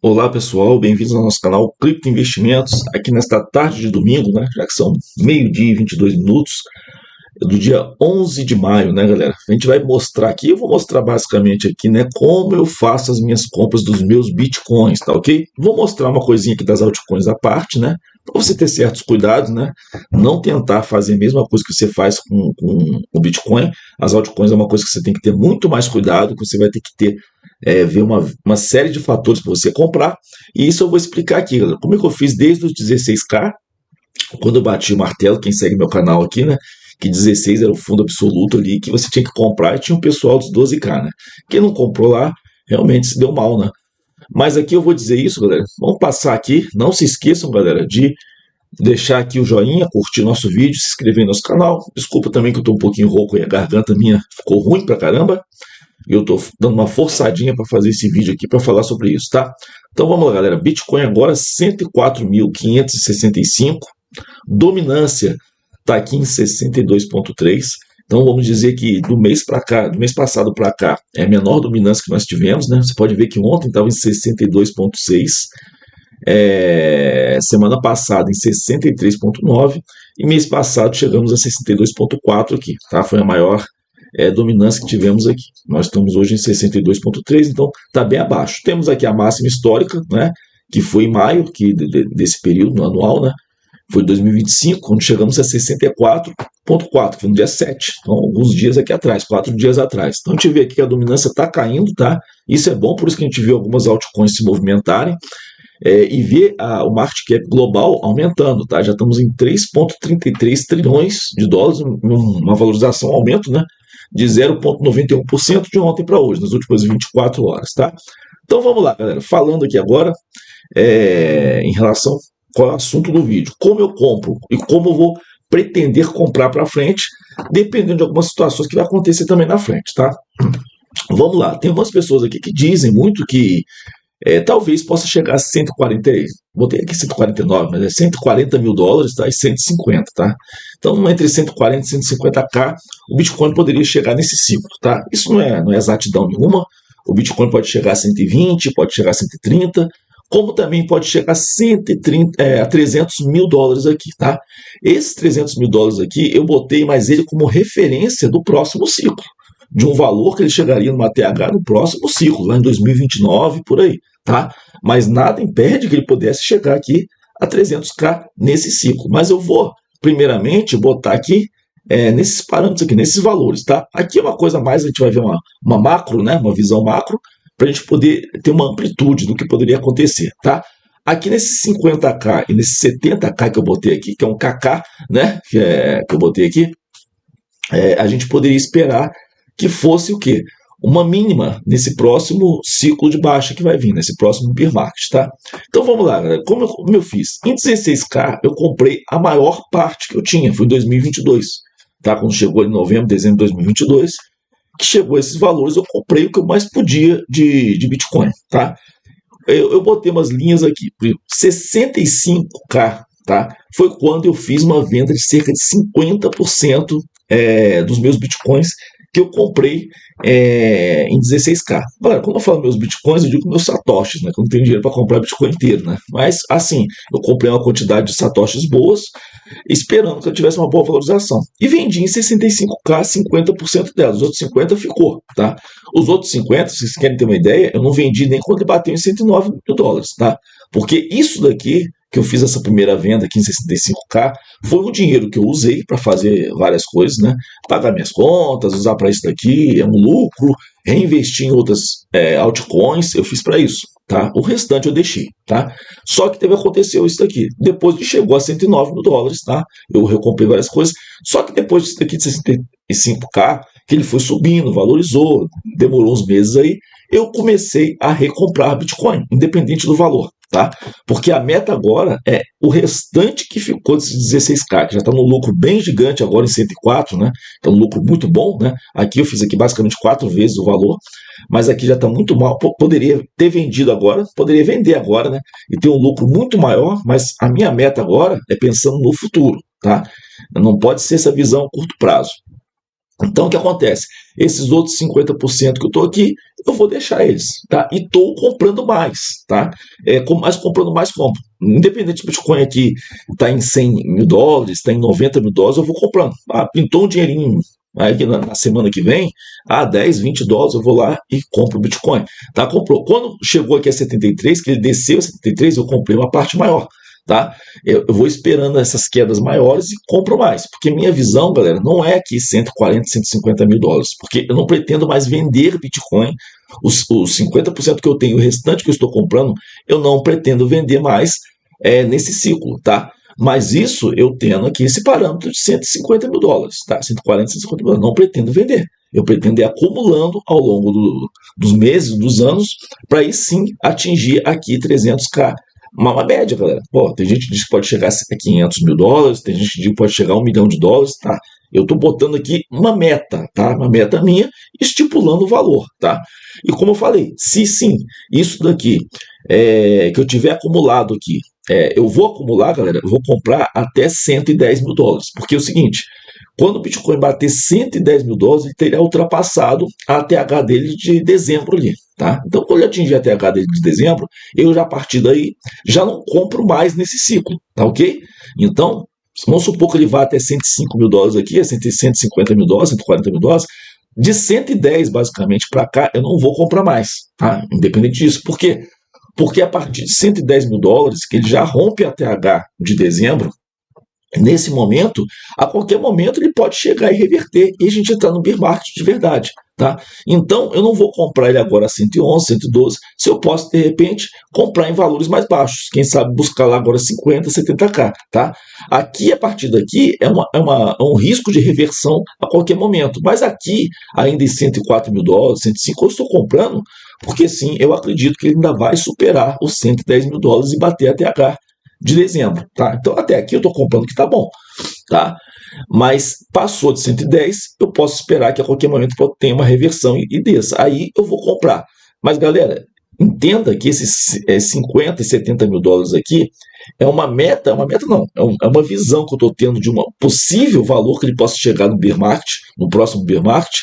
Olá pessoal, bem-vindos ao nosso canal Cripto Investimentos, aqui nesta tarde de domingo, né, já que são meio-dia e 22 minutos, do dia 11 de maio, né galera? A gente vai mostrar aqui, eu vou mostrar basicamente aqui, né, como eu faço as minhas compras dos meus bitcoins, tá ok? Vou mostrar uma coisinha aqui das altcoins à parte, né, para você ter certos cuidados, né, não tentar fazer a mesma coisa que você faz com o Bitcoin. As altcoins é uma coisa que você tem que ter muito mais cuidado, que você vai ter que ter ver uma série de fatores para você comprar, e isso eu vou explicar aqui, galera. Como é que eu fiz desde os 16K, quando eu bati o martelo, quem segue meu canal aqui, né, que 16 era o fundo absoluto ali, que você tinha que comprar, e tinha um pessoal dos 12K, né, quem não comprou lá, realmente se deu mal, né, mas aqui eu vou dizer isso, galera, vamos passar aqui, não se esqueçam, galera, de deixar aqui o joinha, curtir nosso vídeo, se inscrever no nosso canal, desculpa também que eu tô um pouquinho rouco e a garganta minha ficou ruim pra caramba, e eu tô dando uma forçadinha para fazer esse vídeo aqui para falar sobre isso, tá? Então vamos lá, galera. Bitcoin agora 104.565. Dominância tá aqui em 62,3. Então vamos dizer que do mês para cá, do mês passado para cá, é a menor dominância que nós tivemos, né? Você pode ver que ontem estava em 62,6. Semana passada em 63,9 e mês passado chegamos a 62,4 aqui, tá? Foi a maior dominância que tivemos aqui. Nós estamos hoje em 62,3, então está bem abaixo. Temos aqui a máxima histórica, né, que foi em maio desse período no anual, né, foi 2025, quando chegamos a 64,4, que foi no dia 7, então alguns dias aqui atrás, 4 dias atrás. Então a gente vê aqui que a dominância está caindo, tá? Isso é bom, por isso que a gente viu algumas altcoins se movimentarem, e ver o market cap global aumentando, tá? Já estamos em 3,33 trilhões de dólares, uma valorização, um aumento, né, de 0,91% de ontem para hoje, nas últimas 24 horas, tá? Então vamos lá, galera, falando aqui agora em relação qual é o assunto do vídeo, como eu compro e como eu vou pretender comprar para frente, dependendo de algumas situações que vai acontecer também na frente, tá? Vamos lá, tem algumas pessoas aqui que dizem muito que talvez possa chegar a 140, botei aqui 149, mas é 140 mil dólares, tá? E 150, tá? Então, entre 140 e 150k, o Bitcoin poderia chegar nesse ciclo, tá? Isso não é exatidão nenhuma. O Bitcoin pode chegar a 120, pode chegar a 130, como também pode chegar a 130, a 300 mil dólares aqui, tá? Esses 300 mil dólares aqui, eu botei mais ele como referência do próximo ciclo, de um valor que ele chegaria numa TH no próximo ciclo, lá em 2029, por aí, tá? Mas nada impede que ele pudesse chegar aqui a 300k nesse ciclo. Mas eu vou, primeiramente, botar aqui nesses parâmetros aqui, nesses valores, tá? Aqui é uma coisa mais, a gente vai ver uma macro, né? Uma visão macro, para a gente poder ter uma amplitude do que poderia acontecer, tá? Aqui nesses 50k e nesses 70k que eu botei aqui, que é um KK, né? Que eu botei aqui, a gente poderia esperar que fosse o quê? Uma mínima nesse próximo ciclo de baixa que vai vir, nesse próximo bear market, tá? Então vamos lá, galera. Como eu fiz? Em 16k eu comprei a maior parte que eu tinha, foi em 2022, tá? Quando chegou em novembro, dezembro de 2022, que chegou a esses valores, eu comprei o que eu mais podia de Bitcoin, tá? Eu botei umas linhas aqui, 65k, tá? Foi quando eu fiz uma venda de cerca de 50% dos meus Bitcoins que eu comprei em 16k. Agora, quando eu falo meus bitcoins, eu digo meus satoshis, né? Que eu não tenho dinheiro para comprar bitcoin inteiro, né? Mas, assim, eu comprei uma quantidade de satoshis boas, esperando que eu tivesse uma boa valorização. E vendi em 65k 50% delas. Os outros 50 ficou, tá? Os outros 50, se vocês querem ter uma ideia, eu não vendi nem quando ele bateu em 109 mil dólares, tá? Porque isso daqui que eu fiz essa primeira venda aqui em 65k, foi um dinheiro que eu usei para fazer várias coisas, né? Pagar minhas contas, usar para isso daqui, é um lucro, reinvestir em outras altcoins, eu fiz para isso, tá? O restante eu deixei, tá? Só que aconteceu isso daqui, depois que chegou a 109 mil dólares, tá? Eu recomprei várias coisas, só que depois disso daqui de 65k, que ele foi subindo, valorizou, demorou uns meses aí, eu comecei a recomprar Bitcoin, independente do valor, tá? Porque a meta agora é o restante que ficou desses 16k, que já está no lucro bem gigante agora em 104, né? Então um lucro muito bom, né? Aqui eu fiz aqui basicamente 4 vezes o valor, mas aqui já está muito mal. Poderia ter vendido agora, poderia vender agora, né? E ter um lucro muito maior, mas a minha meta agora é pensando no futuro, tá? Não pode ser essa visão a curto prazo. Então, o que acontece? Esses outros 50% que eu estou aqui, eu vou deixar eles, tá? E estou comprando mais, tá? Mas comprando mais, compro. Independente do Bitcoin aqui está em US$ 100.000, está em US$ 90.000, eu vou comprando. Pintou um dinheirinho aí na semana que vem, $10, $20, eu vou lá e compro o Bitcoin. Tá? Comprou. Quando chegou aqui a 73, que ele desceu a 73, eu comprei uma parte maior. Tá? Eu vou esperando essas quedas maiores e compro mais, porque minha visão, galera, não é aqui 140, US$ 150.000, porque eu não pretendo mais vender Bitcoin. Os 50% que eu tenho, o restante que eu estou comprando, eu não pretendo vender mais nesse ciclo, tá? Mas isso eu tendo aqui esse parâmetro de US$ 150.000, tá? 140, US$ 150.000, não pretendo vender. Eu pretendo ir acumulando ao longo dos meses, dos anos, para aí sim atingir aqui 300k. Uma média, galera. Pô, tem gente que diz que pode chegar a US$ 500.000, tem gente que diz que pode chegar a US$ 1 milhão, tá? Eu estou botando aqui uma meta, tá? Uma meta minha, estipulando o valor, tá? E como eu falei, se sim, isso daqui que eu tiver acumulado aqui, eu vou acumular, galera, eu vou comprar até US$ 110.000, porque é o seguinte, quando o Bitcoin bater US$ 110.000, ele teria ultrapassado a TH dele de dezembro ali, tá? Então, quando ele atingir a TH dele de dezembro, eu já a partir daí já não compro mais nesse ciclo, tá ok? Então, vamos supor que ele vá até US$ 105.000 aqui, US$ 150.000, US$ 140.000, de 110 basicamente para cá, eu não vou comprar mais, tá? Independente disso. Por quê? Porque a partir de US$ 110.000, que ele já rompe a TH de dezembro, nesse momento, a qualquer momento ele pode chegar e reverter, e a gente está no bear market de verdade, tá? Então, eu não vou comprar ele agora a 111, 112, se eu posso, de repente, comprar em valores mais baixos, quem sabe buscar lá agora 50, 70k, tá? Aqui, a partir daqui, é um risco de reversão a qualquer momento, mas aqui, ainda em US$ 104.000, 105, eu estou comprando, porque sim, eu acredito que ele ainda vai superar os US$ 110.000 e bater a TH de dezembro, tá? Então até aqui eu estou comprando que tá bom, tá? Mas passou de 110, eu posso esperar que a qualquer momento tenha uma reversão e desça. Aí eu vou comprar. Mas galera, entenda que esses 50 e US$ 70.000 aqui é uma meta não, é uma visão que eu estou tendo de um possível valor que ele possa chegar no bear market, no próximo bear market,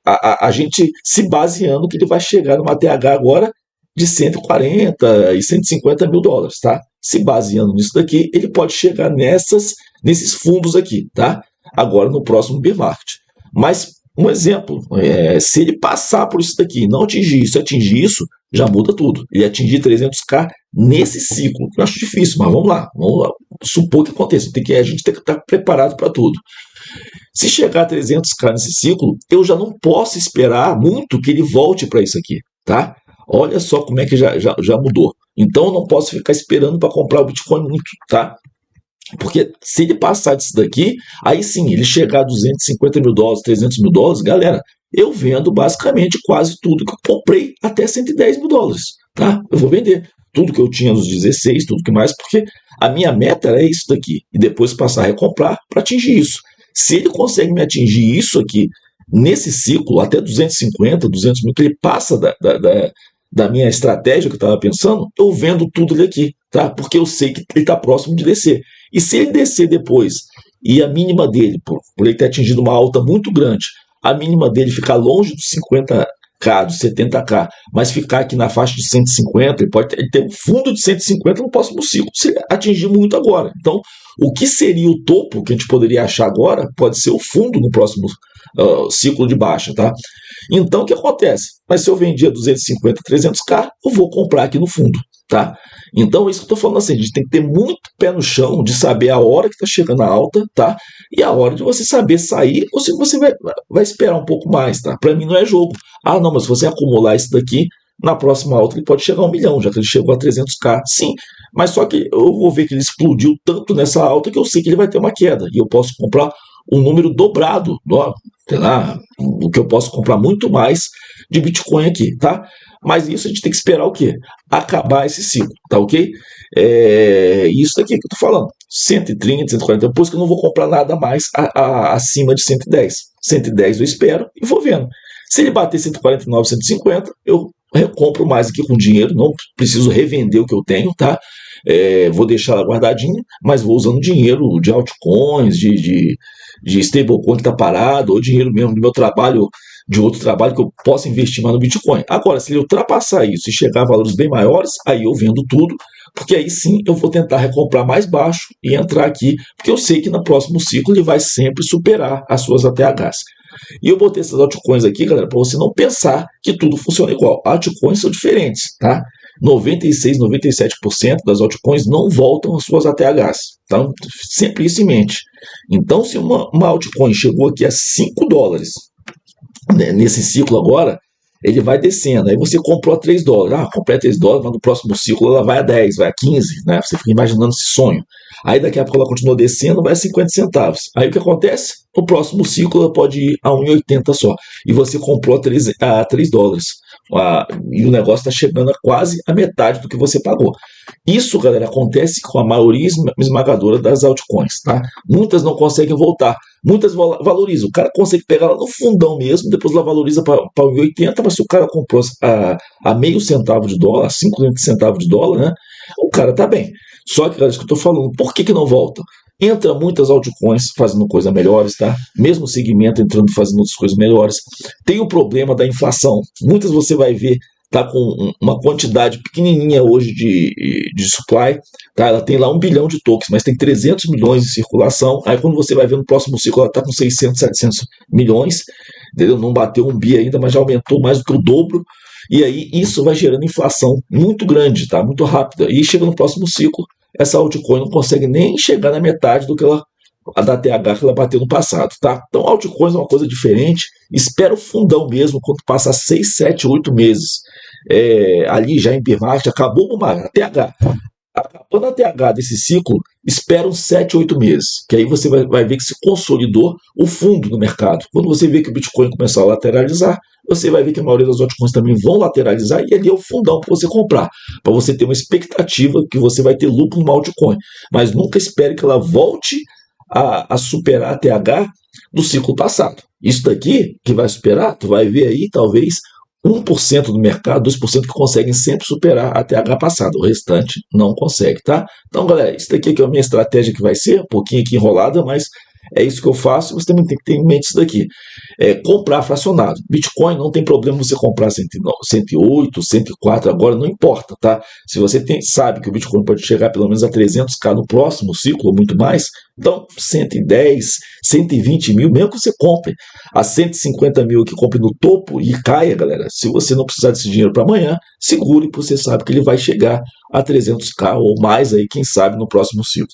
a gente se baseando que ele vai chegar numa TH agora de 140 e US$ 150.000, tá? Se baseando nisso daqui, ele pode chegar nesses fundos aqui, tá? Agora no próximo bear market. Mas um exemplo, se ele passar por isso daqui, não atingir isso, já muda tudo. Ele atingir 300k nesse ciclo, eu acho difícil, mas vamos lá supor que aconteça. A gente tem que estar preparado para tudo. Se chegar a 300k nesse ciclo, eu já não posso esperar muito que ele volte para isso aqui, tá? Olha só como é que já mudou. Então eu não posso ficar esperando para comprar o Bitcoin muito, tá? Porque se ele passar disso daqui, aí sim, ele chegar a US$ 250.000, US$ 300.000, galera, eu vendo basicamente quase tudo que eu comprei até US$ 110.000, tá? Eu vou vender tudo que eu tinha nos 16, tudo que mais, porque a minha meta era isso daqui, e depois passar a recomprar para atingir isso. Se ele consegue me atingir isso aqui, nesse ciclo, até 250, 200 mil, que ele passa da minha estratégia que eu estava pensando, eu vendo tudo ele aqui, tá? Porque eu sei que ele está próximo de descer. E se ele descer depois, e a mínima dele, por ele ter atingido uma alta muito grande, a mínima dele ficar longe dos 50k, dos 70k, mas ficar aqui na faixa de 150, ele ter um fundo de 150 no próximo ciclo, se ele atingir muito agora. Então, o que seria o topo que a gente poderia achar agora, pode ser o fundo no próximo ciclo de baixa, tá? Então, o que acontece? Mas se eu vendia 250, 300k, eu vou comprar aqui no fundo, tá? Então, isso que eu estou falando assim, a gente tem que ter muito pé no chão de saber a hora que está chegando a alta, tá? E a hora de você saber sair ou se você vai esperar um pouco mais, tá? Para mim não é jogo. Ah, não, mas se você acumular isso daqui, na próxima alta ele pode chegar a 1 milhão, já que ele chegou a 300k. Sim, mas só que eu vou ver que ele explodiu tanto nessa alta que eu sei que ele vai ter uma queda. E eu posso comprar um número dobrado, sei lá, o que eu posso comprar muito mais de Bitcoin aqui, tá? Mas isso a gente tem que esperar o quê? Acabar esse ciclo, tá ok? Isso daqui que eu tô falando, 130, 140, depois que eu não vou comprar nada mais acima de 110. 110 eu espero e vou vendo. Se ele bater 149, 150, eu recompro mais aqui com dinheiro, não preciso revender o que eu tenho, tá? Vou deixar ela guardadinha, mas vou usando dinheiro de altcoins, de stablecoin que está parado, ou dinheiro mesmo do meu trabalho, de outro trabalho que eu possa investir mais no Bitcoin. Agora, se ele ultrapassar isso e chegar a valores bem maiores, aí eu vendo tudo, porque aí sim eu vou tentar recomprar mais baixo e entrar aqui, porque eu sei que no próximo ciclo ele vai sempre superar as suas ATHs. E eu botei essas altcoins aqui, galera, para você não pensar que tudo funciona igual. Altcoins são diferentes, tá? 96, 97% das altcoins não voltam às suas ATHs. Então, sempre isso em mente. Então, se uma altcoin chegou aqui a $5, né, nesse ciclo agora, ele vai descendo. Aí você comprou a $3. Comprei a $3, mas no próximo ciclo ela vai a 10, vai a 15, né? Você fica imaginando esse sonho. Aí daqui a pouco ela continua descendo, vai a 50 centavos. Aí o que acontece? No próximo ciclo ela pode ir a 1,80 só. E você comprou a $3. E o negócio está chegando a quase a metade do que você pagou. Isso, galera, acontece com a maioria esmagadora das altcoins, tá? Muitas não conseguem voltar. Muitas valorizam. O cara consegue pegar lá no fundão mesmo, depois ela valoriza para 1,80, mas se o cara comprou a meio centavo de dólar, a 50 centavos de dólar, né? O cara tá bem. Só que, galera, isso que eu tô falando, por que não volta? Entra muitas altcoins fazendo coisas melhores, tá? Mesmo segmento entrando fazendo outras coisas melhores. Tem o problema da inflação. Muitas você vai ver tá com uma quantidade pequenininha hoje de supply, tá? Ela tem lá 1 bilhão de tokens, mas tem 300 milhões em circulação. Aí quando você vai ver no próximo ciclo, ela está com 600, 700 milhões, entendeu? Não bateu 1 bi ainda, mas já aumentou mais do que o dobro. E aí isso vai gerando inflação muito grande, tá? Muito rápida. E chega no próximo ciclo, essa altcoin não consegue nem chegar na metade do que a da TH que ela bateu no passado, tá? Então, altcoins é uma coisa diferente. Espera o fundão mesmo, quando passa 6, 7, 8 meses ali já em bear market, acabou a TH. Acabando a TH desse ciclo, espera uns 7, 8 meses, que aí você vai ver que se consolidou o fundo no mercado. Quando você vê que o Bitcoin começar a lateralizar, você vai ver que a maioria das altcoins também vão lateralizar, e ali é o fundão para você comprar, para você ter uma expectativa que você vai ter lucro numa altcoin. Mas nunca espere que ela volte a superar a TH do ciclo passado. Isso daqui que vai superar, tu vai ver aí talvez 1% do mercado, 2% que conseguem sempre superar a TH passada, o restante não consegue, tá? Então, galera, isso daqui é a minha estratégia que vai ser, um pouquinho aqui enrolada, mas é isso que eu faço, você também tem que ter em mente isso daqui. Comprar fracionado. Bitcoin não tem problema você comprar 108, 104, agora não importa, tá? Se você sabe que o Bitcoin pode chegar pelo menos a 300k no próximo ciclo, ou muito mais, então 110, 120 mil, mesmo que você compre a 150 mil que compre no topo e caia, galera, se você não precisar desse dinheiro para amanhã, segure, porque você sabe que ele vai chegar a 300k ou mais aí, quem sabe, no próximo ciclo.